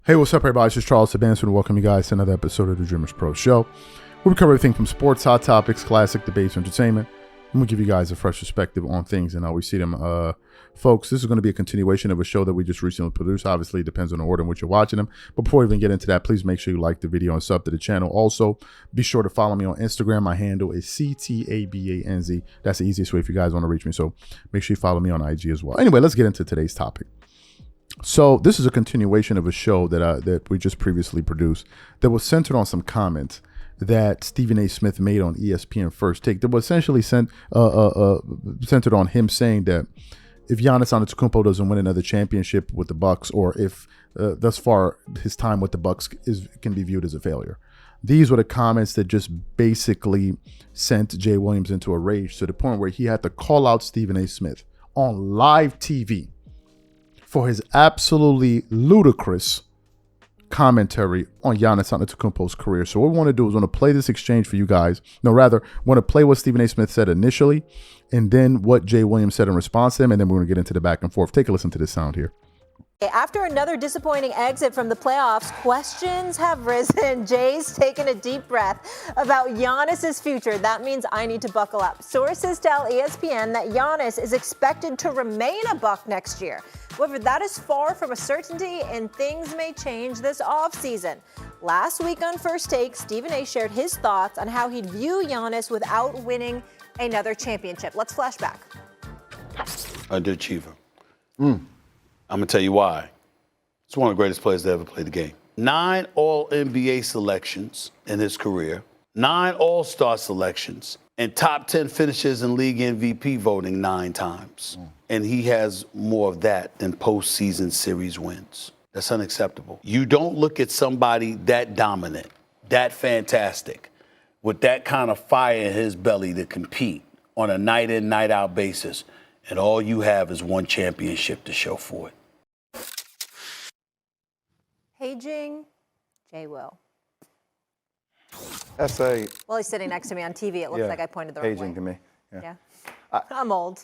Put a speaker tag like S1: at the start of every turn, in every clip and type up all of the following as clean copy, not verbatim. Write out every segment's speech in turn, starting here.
S1: Hey, what's up, everybody? It's just Charles Sebastian and welcome you guys to another episode of the DREAMERSPRO show, where we cover everything from sports, hot topics, classic debates, entertainment, and we give you guys a fresh perspective on things and how we see them. Folks, this is going to be a continuation of a show that we just recently produced. Obviously, it depends on the order in which you're watching them. But before we even get into that, please make sure you like the video and sub to the channel. Also, be sure to follow me on Instagram. My handle is CTABANZ. That's the easiest way if you guys want to reach me. So make sure you follow me on IG as well. Anyway, let's get into today's topic. So this is a continuation of a show that we just previously produced that was centered on some comments that Stephen A. Smith made on ESPN First Take that was essentially centered on him saying that if Giannis Antetokounmpo doesn't win another championship with the Bucks, or if thus far his time with the Bucks can be viewed as a failure. These were the comments that just basically sent Jay Williams into a rage to the point where he had to call out Stephen A. Smith on live TV for his absolutely ludicrous commentary on Giannis Antetokounmpo's career. So what we want to do is want to play this exchange for you guys. No, rather, want to play what Stephen A. Smith said initially, and then what Jay Williams said in response to him, and then we're going to get into the back and forth. Take a listen to this sound here.
S2: After another disappointing exit from the playoffs, questions have risen. Jay's taken a deep breath about Giannis's future. That means I need to buckle up. Sources tell ESPN that Giannis is expected to remain a Buck next year. However, that is far from a certainty, and things may change this offseason. Last week on First Take, Stephen A. shared his thoughts on how he'd view Giannis without winning another championship. Let's flash back.
S3: Underachiever. I'm going to tell you why. He's one of the greatest players to ever play the game. 9 All-NBA selections in his career, 9 All-Star selections, and top 10 finishes in league MVP voting 9 times. And he has more of that than postseason series wins. That's unacceptable. You don't look at somebody that dominant, that fantastic, with that kind of fire in his belly to compete on a night-in, night-out basis, and all you have is one championship to show for it.
S2: Paging Jay Will.
S4: Well,
S2: he's sitting next to me on TV. It looks like I pointed the right way.
S4: Paging to me.
S2: Yeah. I'm old.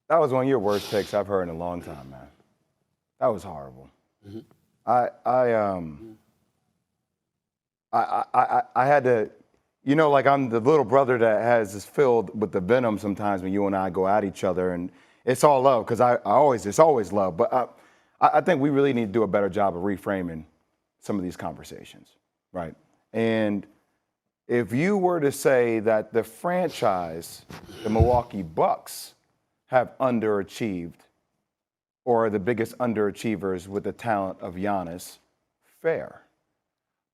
S4: That was one of your worst takes I've heard in a long time, man. That was horrible. I had to, like I'm the little brother that is filled with the venom sometimes when you and I go at each other, and it's all love because it's always love. But I think we really need to do a better job of reframing some of these conversations, right? And if you were to say that the franchise, the Milwaukee Bucks, have underachieved or are the biggest underachievers with the talent of Giannis, fair.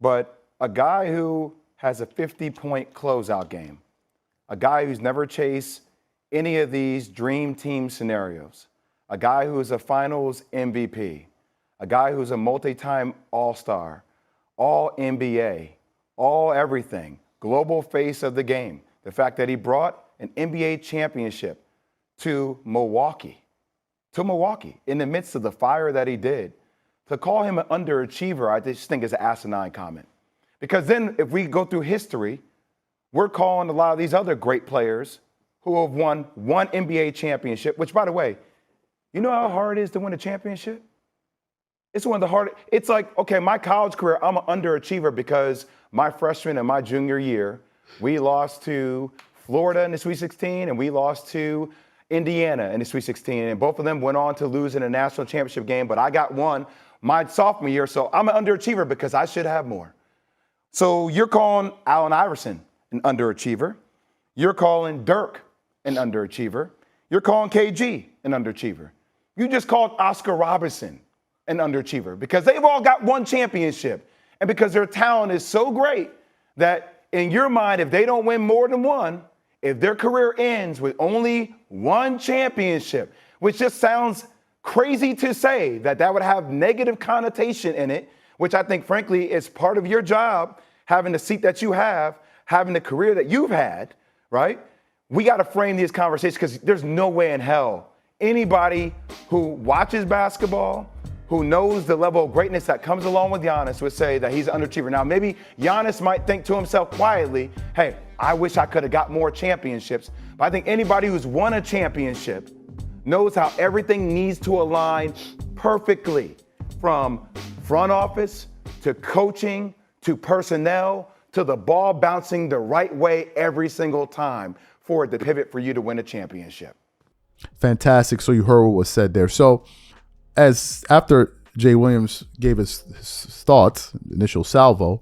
S4: But a guy who has a 50-point closeout game, a guy who's never chased any of these dream team scenarios, a guy who is a finals MVP, a guy who's a multi-time All-Star, All-NBA, all everything, global face of the game. The fact that he brought an NBA championship to Milwaukee, in the midst of the fire that he did, to call him an underachiever, I just think is an asinine comment. Because then if we go through history, we're calling a lot of these other great players who have won one NBA championship, which, by the way, you know how hard it is to win a championship? It's one of the hardest. It's like, okay, my college career, I'm an underachiever because my freshman and my junior year, we lost to Florida in the Sweet 16 and we lost to Indiana in the Sweet 16. And both of them went on to lose in a national championship game, but I got one my sophomore year, so I'm an underachiever because I should have more. So you're calling Allen Iverson an underachiever. You're calling Dirk an underachiever. You're calling KG an underachiever. You just called Oscar Robertson an underachiever because they've all got one championship. And because their talent is so great that in your mind, if they don't win more than one, if their career ends with only one championship, which just sounds crazy to say that would have negative connotation in it, which I think, frankly, is part of your job, having the seat that you have, having the career that you've had, right? We got to frame these conversations because there's no way in hell anybody who watches basketball, who knows the level of greatness that comes along with Giannis, would say that he's an underachiever. Now, maybe Giannis might think to himself quietly, hey, I wish I could have got more championships. But I think anybody who's won a championship knows how everything needs to align perfectly, from front office to coaching to personnel to the ball bouncing the right way every single time for it to pivot for you to win a championship.
S1: Fantastic. So you heard what was said there. So as after Jay Williams gave his thoughts, initial salvo,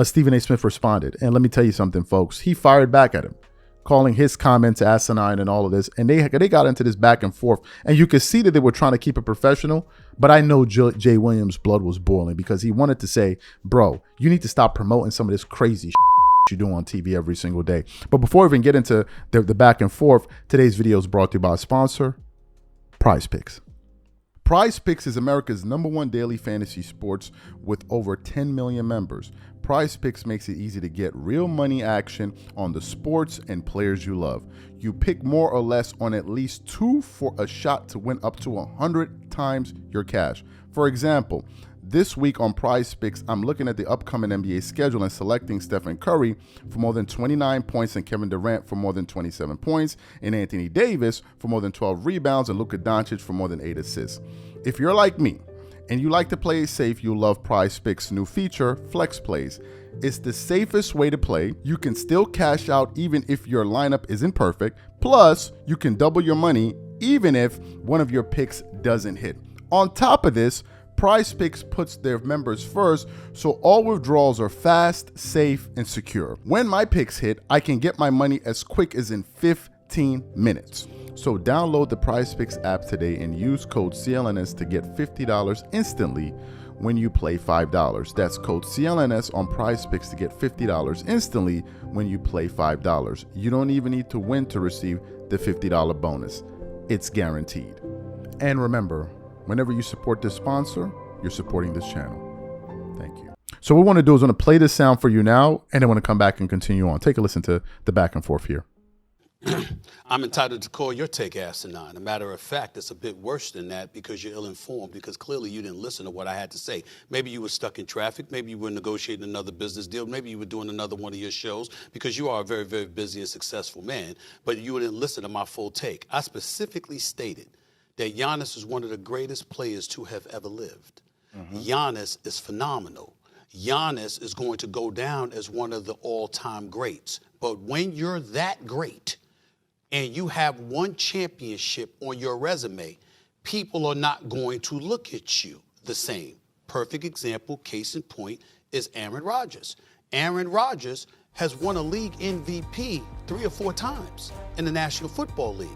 S1: Stephen A. Smith responded. And let me tell you something, folks. He fired back at him, calling his comments asinine and all of this. And they got into this back and forth. And you could see that they were trying to keep it professional. But I know Jay Williams' blood was boiling because he wanted to say, bro, you need to stop promoting some of this crazy you do on TV every single day. But before we even get into the back and forth, today's video is brought to you by a sponsor, PrizePicks. PrizePicks is America's #1 daily fantasy sports with over 10 million members. PrizePicks makes it easy to get real money action on the sports and players you love. You pick more or less on at least 2 for a shot to win up to 100 times your cash. For example, this week on PrizePicks, I'm looking at the upcoming NBA schedule and selecting Stephen Curry for more than 29 points and Kevin Durant for more than 27 points and Anthony Davis for more than 12 rebounds and Luka Doncic for more than 8 assists. If you're like me and you like to play it safe, you'll love PrizePicks' new feature, Flex Plays. It's the safest way to play. You can still cash out even if your lineup isn't perfect. Plus, you can double your money even if one of your picks doesn't hit. On top of this, PrizePicks puts their members first, so all withdrawals are fast, safe, and secure. When my picks hit, I can get my money as quick as in 15 minutes. So download the PrizePicks app today and use code CLNS to get $50 instantly when you play $5. That's code CLNS on PrizePicks to get $50 instantly when you play $5. You don't even need to win to receive the $50 bonus. It's guaranteed. And remember, whenever you support this sponsor, you're supporting this channel. Thank you. So what we want to do is I'm going to play this sound for you now, and then want to come back and continue on. Take a listen to the back and forth here.
S3: I'm entitled to call your take asinine. A matter of fact, it's a bit worse than that because you're ill-informed, because clearly you didn't listen to what I had to say. Maybe you were stuck in traffic. Maybe you were negotiating another business deal. Maybe you were doing another one of your shows because you are a very, very busy and successful man, but you didn't listen to my full take. I specifically stated that Giannis is one of the greatest players to have ever lived. Giannis is phenomenal. Giannis is going to go down as one of the all-time greats. But when you're that great and you have one championship on your resume, people are not going to look at you the same. Perfect example, case in point, is Aaron Rodgers. Aaron Rodgers has won a league MVP 3 or 4 times in the National Football League.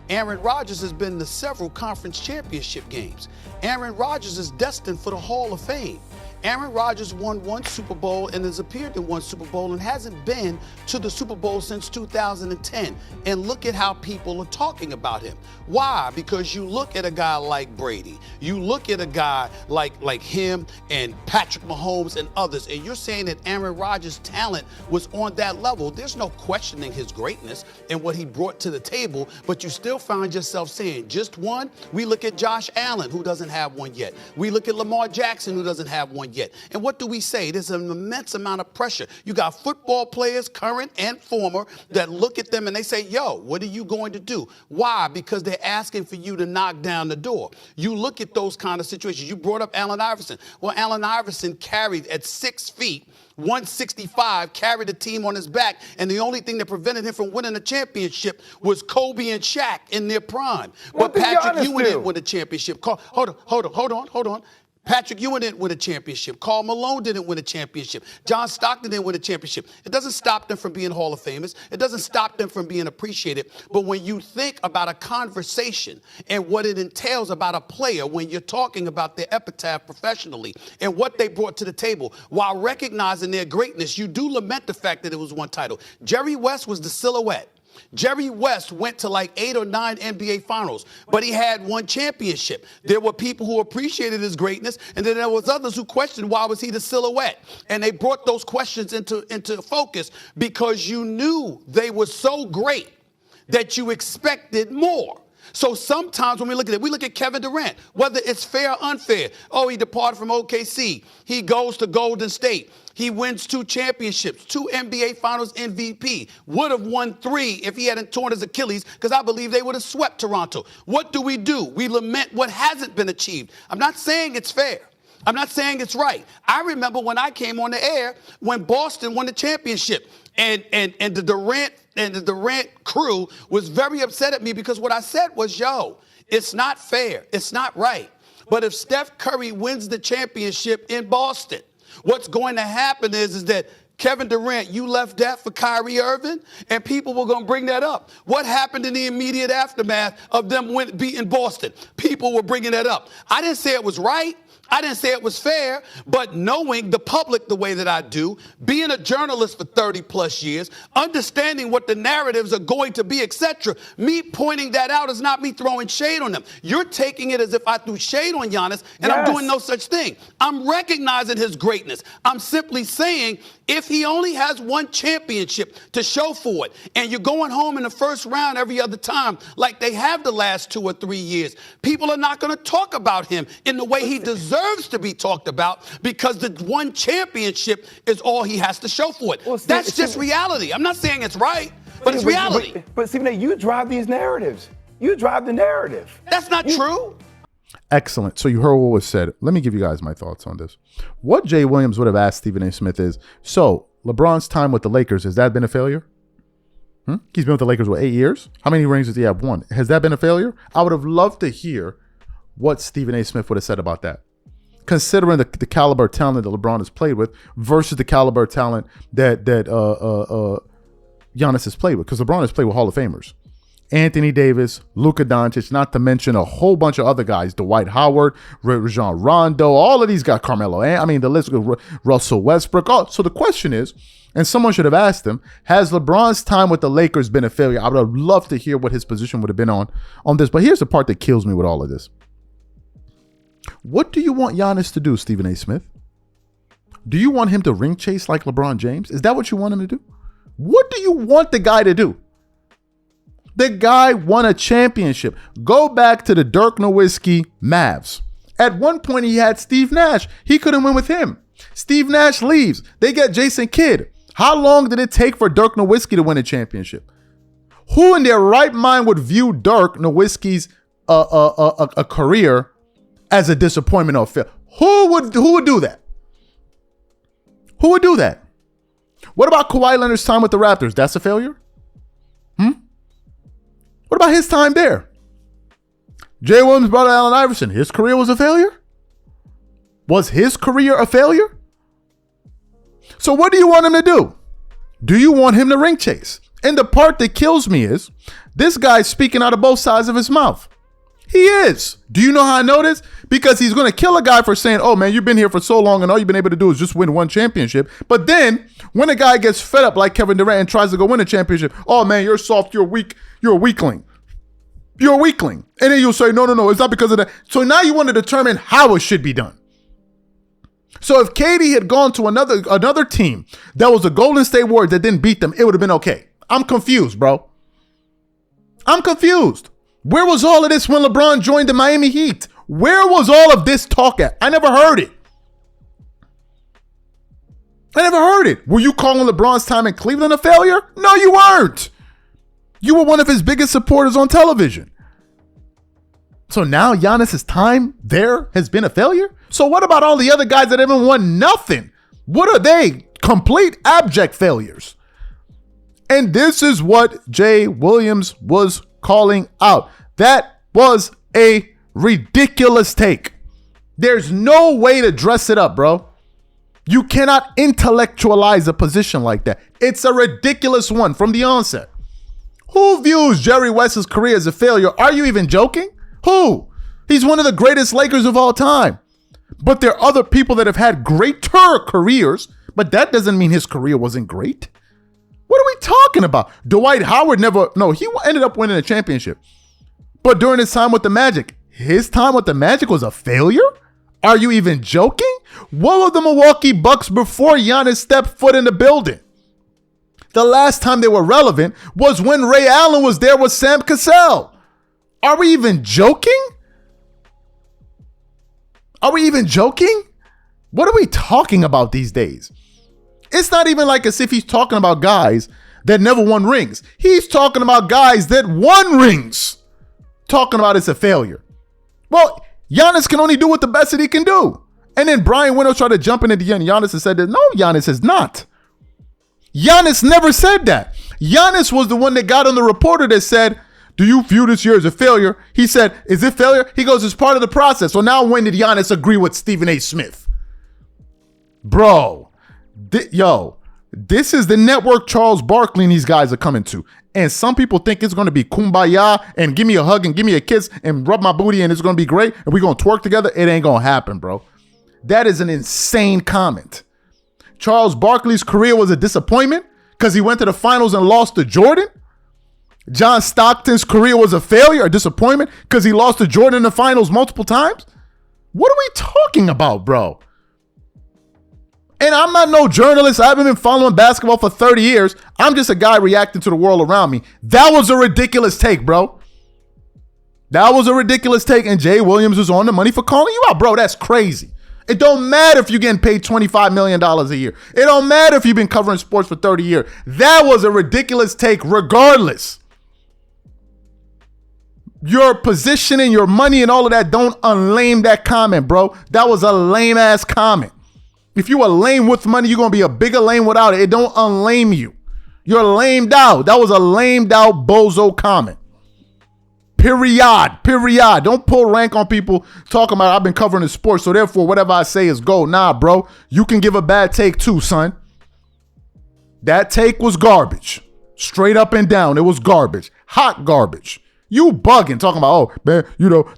S3: Aaron Rodgers has been to several conference championship games. Aaron Rodgers is destined for the Hall of Fame. Aaron Rodgers won 1 Super Bowl and has appeared in 1 Super Bowl and hasn't been to the Super Bowl since 2010. And look at how people are talking about him. Why? Because you look at a guy like Brady, you look at a guy like him and Patrick Mahomes and others, and you're saying that Aaron Rodgers' talent was on that level. There's no questioning his greatness and what he brought to the table, but you still find yourself saying, just one? We look at Josh Allen, who doesn't have one yet. We look at Lamar Jackson, who doesn't have one yet. And what do we say? There's an immense amount of pressure. You got football players, current and former, that look at them and they say, yo, what are you going to do? Why? Because they're asking for you to knock down the door. You look at those kind of situations. You brought up Allen Iverson. Well, Allen Iverson carried at 6 feet, 165, carried the team on his back, and the only thing that prevented him from winning a championship was Kobe and Shaq in their prime. But Patrick Ewing didn't win a championship. Hold on. Patrick Ewing didn't win a championship. Karl Malone didn't win a championship. John Stockton didn't win a championship. It doesn't stop them from being Hall of Famers. It doesn't stop them from being appreciated. But when you think about a conversation and what it entails about a player, when you're talking about their epitaph professionally and what they brought to the table, while recognizing their greatness, you do lament the fact that it was 1 title. Jerry West was the silhouette. Jerry West went to like 8 or 9 NBA finals, but he had 1 championship. There were people who appreciated his greatness, and then there was others who questioned why was he the silhouette. And they brought those questions into focus because you knew they were so great that you expected more. So sometimes when we look at it, we look at Kevin Durant, whether it's fair or unfair. Oh, he departed from OKC. He goes to Golden State. He wins 2 championships, 2 NBA Finals MVP. Would have won 3 if he hadn't torn his Achilles, because I believe they would have swept Toronto. What do? We lament what hasn't been achieved. I'm not saying it's fair. I'm not saying it's right. I remember when I came on the air when Boston won the championship, and the Durant crew was very upset at me because what I said was, yo, it's not fair. It's not right. But if Steph Curry wins the championship in Boston, what's going to happen is that Kevin Durant, you left that for Kyrie Irving, and people were going to bring that up. What happened in the immediate aftermath of them beating Boston? People were bringing that up. I didn't say it was right. I didn't say it was fair, but knowing the public the way that I do, being a journalist for 30 plus years, understanding what the narratives are going to be, etc., me pointing that out is not me throwing shade on them. You're taking it as if I threw shade on Giannis, and I'm doing no such thing. I'm recognizing his greatness. I'm simply saying if he only has one championship to show for it, and you're going home in the first round every other time like they have the last 2 or 3 years, people are not going to talk about him in the way he deserves to be talked about because the one championship is all he has to show for it. That's just reality. I'm not saying it's right, but it's reality.
S4: But Stephen A., you drive these narratives. You drive the narrative.
S3: That's not true.
S1: Excellent. So you heard what was said. Let me give you guys my thoughts on this. What Jay Williams would have asked Stephen A. Smith is, so LeBron's time with the Lakers, has that been a failure? He's been with the Lakers, 8 years? How many rings does he have won? Has that been a failure? I would have loved to hear what Stephen A. Smith would have said about that, considering the caliber of talent that LeBron has played with versus the caliber of talent that Giannis has played with, because LeBron has played with Hall of Famers. Anthony Davis, Luka Doncic, not to mention a whole bunch of other guys, Dwight Howard, Rajon Rondo, all of these guys, Carmelo, I mean, the list goes, Russell Westbrook. Oh, so the question is, and someone should have asked him, has LeBron's time with the Lakers been a failure? I would have loved to hear what his position would have been on this. But here's the part that kills me with all of this. What do you want Giannis to do, Stephen A. Smith? Do you want him to ring chase like LeBron James? Is that what you want him to do? What do you want the guy to do? The guy won a championship. Go back to the Dirk Nowitzki Mavs. At one point, he had Steve Nash. He couldn't win with him. Steve Nash leaves. They get Jason Kidd. How long did it take for Dirk Nowitzki to win a championship? Who in their right mind would view Dirk Nowitzki's a career as a disappointment or failure? Who would do that? Who would do that? What about Kawhi Leonard's time with the Raptors? That's a failure? What about his time there? Jay Williams' brother Allen Iverson, his career was a failure? Was his career a failure? So what do you want him to do? Do you want him to ring chase? And the part that kills me is this guy's speaking out of both sides of his mouth. He is. Do you know how I know this? Because he's going to kill a guy for saying, oh, man, you've been here for so long and all you've been able to do is just win one championship. But then when a guy gets fed up like Kevin Durant and tries to go win a championship, oh, man, you're soft, you're weak, you're a weakling. You're a weakling. And then you'll say, no, it's not because of that. So now you want to determine how it should be done. So if KD had gone to another team that was the Golden State Warriors that didn't beat them, it would have been okay. I'm confused, bro. I'm confused. Where was all of this when LeBron joined the Miami Heat? Where was all of this talk at? I never heard it. Were you calling LeBron's time in Cleveland a failure? No, you weren't. You were one of his biggest supporters on television. So now Giannis' time there has been a failure? So what about all the other guys that haven't won nothing? What are they? Complete abject failures. And this is what Jay Williams was calling out. That was a ridiculous take. There's no way to dress it up, bro. You cannot intellectualize a position like that. It's a ridiculous one from the onset. Who views Jerry West's career as a failure? Are you even joking? Who? He's one of the greatest Lakers of all time. But there are other people that have had greater careers, but that doesn't mean his career wasn't great. What are we talking about? Dwight Howard he ended up winning a championship. But during his time with the Magic, his time with the Magic was a failure? Are you even joking? What were the Milwaukee Bucks before Giannis stepped foot in the building? The last time they were relevant was when Ray Allen was there with Sam Cassell. Are we even joking? What are we talking about these days? It's not even like as if he's talking about guys that never won rings. He's talking about guys that won rings. Talking about it's a failure. Well, Giannis can only do what the best that he can do. And then Brian Windhorst tried to jump in at the end. Giannis has said that. No, Giannis is not. Giannis never said that. Giannis was the one that got on the reporter that said, do you view this year as a failure? He said, is it failure? He goes, it's part of the process. So now when did Giannis agree with Stephen A. Smith? Bro, this is the network Charles Barkley and these guys are coming to. And some people think it's going to be kumbaya and give me a hug and give me a kiss and rub my booty and it's going to be great and we're going to twerk together. It ain't going to happen, bro. That is an insane comment. Charles Barkley's career was a disappointment because he went to the finals and lost to Jordan. John Stockton's career was a failure, a disappointment because he lost to Jordan in the finals multiple times. What are we talking about, bro? And I'm not no journalist. I haven't been following basketball for 30 years. I'm just a guy reacting to the world around me. That was a ridiculous take, bro. That was a ridiculous take, and Jay Williams was on the money for calling you out. Bro, that's crazy. It don't matter if you're getting paid $25 million a year. It don't matter if you've been covering sports for 30 years. That was a ridiculous take regardless. Your position and your money and all of that don't unlame that comment, bro. That was a lame-ass comment. If you are lame with money, you're going to be a bigger lame without it. It don't unlame you. You're lamed out. That was a lamed out bozo comment. Period. Don't pull rank on people talking about I've been covering the sports, so therefore whatever I say is gold. Nah, bro. You can give a bad take too, son. That take was garbage. Straight up and down. It was garbage. Hot garbage. You bugging, talking about, oh, man,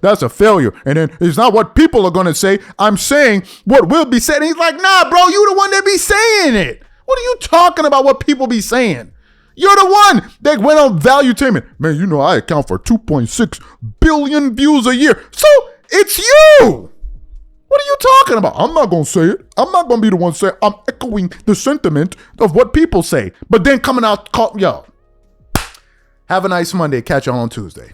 S1: that's a failure. And then it's not what people are going to say. I'm saying what will be said. And he's like, nah, bro, you the one that be saying it. What are you talking about what people be saying? You're the one that went on Valuetainment. Man, I account for 2.6 billion views a year. So it's you. What are you talking about? I'm not going to say it. I'm not going to be the one saying I'm echoing the sentiment of what people say. But then coming out, yo. Have a nice Monday. Catch y'all on Tuesday.